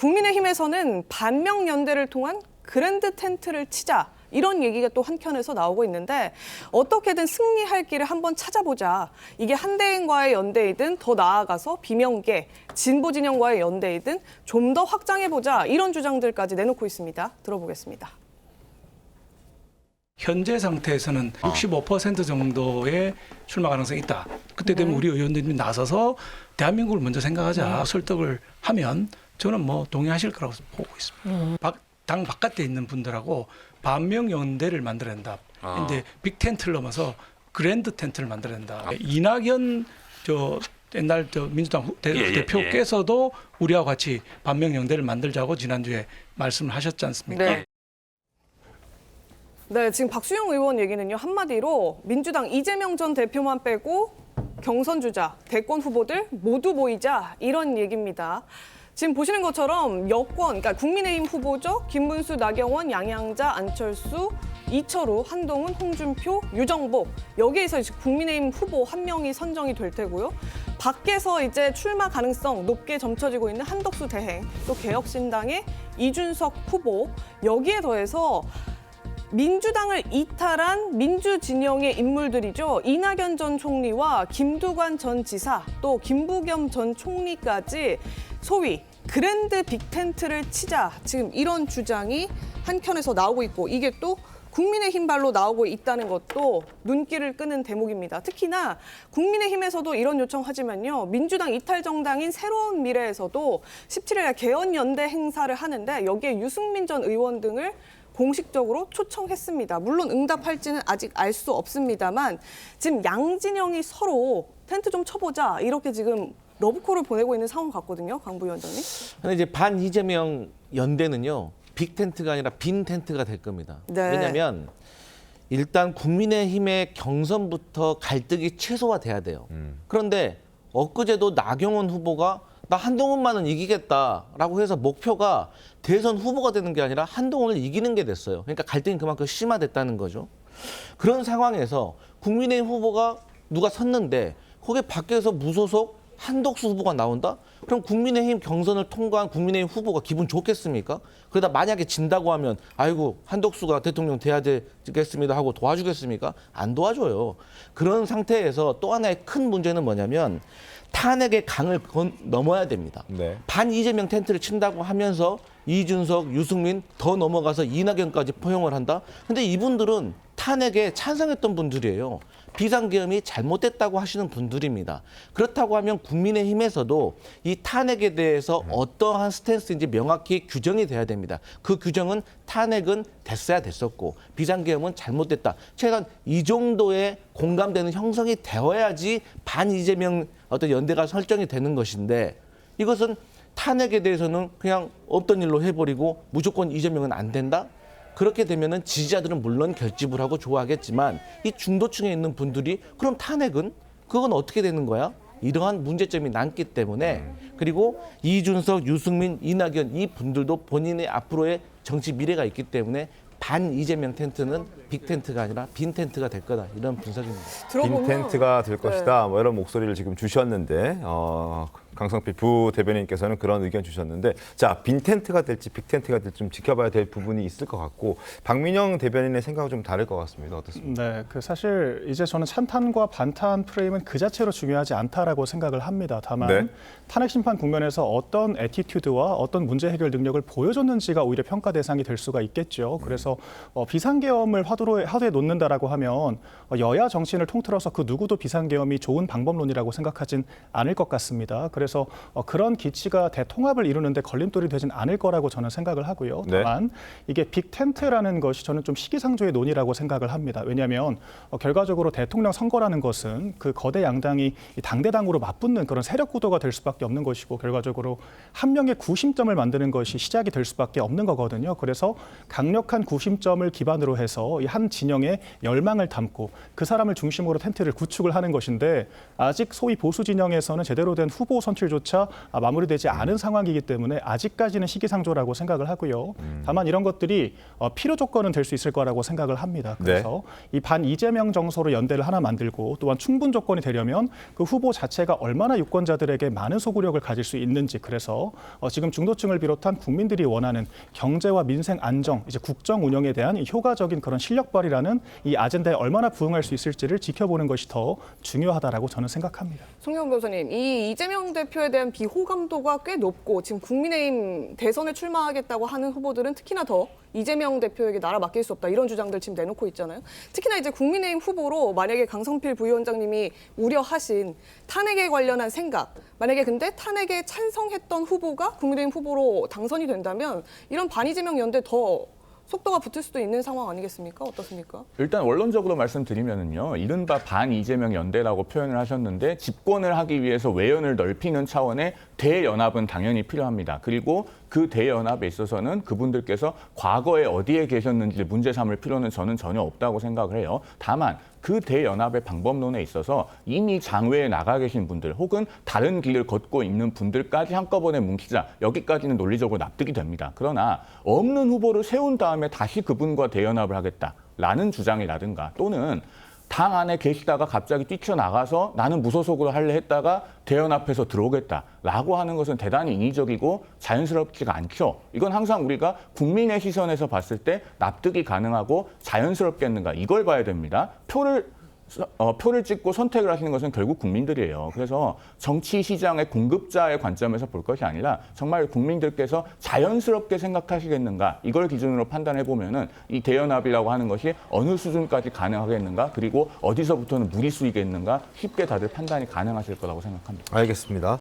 국민의힘에서는 반명연대를 통한 그랜드 텐트를 치자. 이런 얘기가 또 한켠에서 나오고 있는데 어떻게든 승리할 길을 한번 찾아보자. 이게 한대행과의 연대이든 더 나아가서 비명계, 진보 진영과의 연대이든 좀 더 확장해보자. 이런 주장들까지 내놓고 있습니다. 들어보겠습니다. 현재 상태에서는 65% 정도의 출마 가능성이 있다. 그때 되면 우리 의원들이 나서서 대한민국을 먼저 생각하자 설득을 하면 저는 뭐 동의하실 거라고 보고 있습니다. 당 바깥에 있는 분들하고 반명연대를 만들어야 된다. 근데 빅 텐트를 넘어서 그랜드 텐트를 만들어야 된다. 이낙연 옛날 민주당 대표께서도 우리와 같이 반명연대를 만들자고 지난주에 말씀을 하셨지 않습니까? 네. 네, 지금 박수영 의원 얘기는요. 한마디로 민주당 이재명 전 대표만 빼고 경선 주자, 대권 후보들 모두 모이자 이런 얘기입니다. 지금 보시는 것처럼 여권, 그러니까 국민의힘 후보죠. 김문수, 나경원, 양양자, 안철수, 이철우, 한동훈, 홍준표, 유정복. 여기에서 이제 국민의힘 후보 한 명이 선정이 될 테고요. 밖에서 이제 출마 가능성 높게 점쳐지고 있는 한덕수 대행, 또 개혁신당의 이준석 후보. 여기에 더해서 민주당을 이탈한 민주진영의 인물들이죠. 이낙연 전 총리와 김두관 전 지사, 또 김부겸 전 총리까지 소위 그랜드 빅텐트를 치자. 지금 이런 주장이 한켠에서 나오고 있고 이게 또 국민의힘 발로 나오고 있다는 것도 눈길을 끄는 대목입니다. 특히나 국민의힘에서도 이런 요청하지만요. 민주당 이탈 정당인 새로운 미래에서도 17일 개헌연대 행사를 하는데 여기에 유승민 전 의원 등을 공식적으로 초청했습니다. 물론 응답할지는 아직 알 수 없습니다만 지금 양진영이 서로 텐트 좀 쳐보자 이렇게 지금 러브콜을 보내고 있는 상황 같거든요. 강 부위원장님. 근데 이제 반 이재명 연대는요. 빅 텐트가 아니라 빈 텐트가 될 겁니다. 네. 왜냐하면 일단 국민의힘의 경선부터 갈등이 최소화돼야 돼요. 그런데 엊그제도 나경원 후보가 나 한동훈만은 이기겠다라고 해서 목표가 대선 후보가 되는 게 아니라 한동훈을 이기는 게 됐어요. 그러니까 갈등이 그만큼 심화됐다는 거죠. 그런 상황에서 국민의힘 후보가 누가 섰는데 거기에 밖에서 무소속 한덕수 후보가 나온다? 그럼 국민의힘 경선을 통과한 국민의힘 후보가 기분 좋겠습니까? 그러다 만약에 진다고 하면 아이고 한덕수가 대통령 돼야 되겠습니다 하고 도와주겠습니까? 안 도와줘요. 그런 상태에서 또 하나의 큰 문제는 뭐냐면 탄핵의 강을 넘어야 됩니다. 네. 반 이재명 텐트를 친다고 하면서 이준석, 유승민 더 넘어가서 이낙연까지 포용을 한다? 근데 이분들은 탄핵에 찬성했던 분들이에요. 비상계엄이 잘못됐다고 하시는 분들입니다. 그렇다고 하면 국민의힘에서도 이 탄핵에 대해서 어떠한 스탠스인지 명확히 규정이 돼야 됩니다. 그 규정은 탄핵은 됐어야 됐었고 비상계엄은 잘못됐다. 최소한 이 정도의 공감되는 형성이 되어야지 반 이재명 어떤 연대가 설정이 되는 것인데 이것은 탄핵에 대해서는 그냥 없던 일로 해버리고 무조건 이재명은 안 된다? 그렇게 되면은 지지자들은 물론 결집을 하고 좋아하겠지만 이 중도층에 있는 분들이 그럼 탄핵은 그건 어떻게 되는 거야? 이러한 문제점이 남기 때문에 그리고 이준석, 유승민, 이낙연 이 분들도 본인의 앞으로의 정치 미래가 있기 때문에 반 이재명 텐트는 빅 텐트가 아니라 빈 텐트가 될 거다 이런 분석입니다. 빈 텐트가 될 것이다. 뭐 이런 목소리를 지금 주셨는데 강성필 부대변인께서는 그런 의견 주셨는데 자, 빈 텐트가 될지 빅 텐트가 될지 좀 지켜봐야 될 부분이 있을 것 같고 박민영 대변인의 생각은 좀 다를 것 같습니다. 어떻습니까? 네, 사실 이제 저는 찬탄과 반탄 프레임은 그 자체로 중요하지 않다라고 생각을 합니다. 다만 네. 탄핵 심판 국면에서 어떤 애티튜드와 어떤 문제 해결 능력을 보여줬는지가 오히려 평가 대상이 될 수가 있겠죠. 그래서 비상계엄을 화두에 놓는다라고 하면 여야 정치인을 통틀어서 그 누구도 비상계엄이 좋은 방법론이라고 생각하진 않을 것 같습니다. 그래서 그런 기치가 대통합을 이루는데 걸림돌이 되진 않을 거라고 저는 생각을 하고요. 다만 이게 빅텐트라는 것이 저는 좀 시기상조의 논의라고 생각을 합니다. 왜냐하면 결과적으로 대통령 선거라는 것은 그 거대 양당이 당대당으로 맞붙는 그런 세력 구도가 될 수밖에 없는 것이고 결과적으로 한 명의 구심점을 만드는 것이 시작이 될 수밖에 없는 거거든요. 그래서 강력한 구심점을 기반으로 해서 이 한 진영의 열망을 담고 그 사람을 중심으로 텐트를 구축을 하는 것인데 아직 소위 보수 진영에서는 제대로 된 후보 선출 선출조차 마무리되지 않은 상황이기 때문에 아직까지는 시기상조라고 생각을 하고요. 다만 이런 것들이 필요 조건은 될 수 있을 거라고 생각을 합니다. 그래서 이 반 이재명 정서로 연대를 하나 만들고 또한 충분 조건이 되려면 그 후보 자체가 얼마나 유권자들에게 많은 소구력을 가질 수 있는지, 그래서 지금 중도층을 비롯한 국민들이 원하는 경제와 민생 안정, 이제 국정 운영에 대한 이 효과적인 그런 실력 발휘라는 이 아젠다에 얼마나 부응할 수 있을지를 지켜보는 것이 더 중요하다라고 저는 생각합니다. 송영훈 변호사님, 이 이재명 대표에 대한 비호감도가 꽤 높고 지금 국민의힘 대선에 출마하겠다고 하는 후보들은 특히나 더 이재명 대표에게 나라 맡길 수 없다 이런 주장들 지금 내놓고 있잖아요. 특히나 이제 국민의힘 후보로 만약에 강성필 부위원장님이 우려하신 탄핵에 관련한 생각, 만약에 근데 탄핵에 찬성했던 후보가 국민의힘 후보로 당선이 된다면 이런 반이재명 연대 더 속도가 붙을 수도 있는 상황 아니겠습니까? 어떻습니까? 일단 원론적으로 말씀드리면은요, 이른바 반 이재명 연대라고 표현을 하셨는데 집권을 하기 위해서 외연을 넓히는 차원의 대연합은 당연히 필요합니다. 그리고 그 대연합에 있어서는 그분들께서 과거에 어디에 계셨는지 문제 삼을 필요는 저는 전혀 없다고 생각을 해요. 다만 그 대연합의 방법론에 있어서 이미 장외에 나가 계신 분들 혹은 다른 길을 걷고 있는 분들까지 한꺼번에 뭉치자, 여기까지는 논리적으로 납득이 됩니다. 그러나 없는 후보를 세운 다음에 다시 그분과 대연합을 하겠다라는 주장이라든가, 또는 당 안에 계시다가 갑자기 뛰쳐나가서 나는 무소속으로 할래 했다가 대연합해서 들어오겠다라고 하는 것은 대단히 인위적이고 자연스럽지가 않죠. 이건 항상 우리가 국민의 시선에서 봤을 때 납득이 가능하고 자연스럽겠는가, 이걸 봐야 됩니다. 표를 찍고 선택을 하시는 것은 결국 국민들이에요. 그래서 정치 시장의 공급자의 관점에서 볼 것이 아니라 정말 국민들께서 자연스럽게 생각하시겠는가, 이걸 기준으로 판단해 보면은 이 대연합이라고 하는 것이 어느 수준까지 가능하겠는가, 그리고 어디서부터는 무리수이겠는가 쉽게 다들 판단이 가능하실 거라고 생각합니다. 알겠습니다.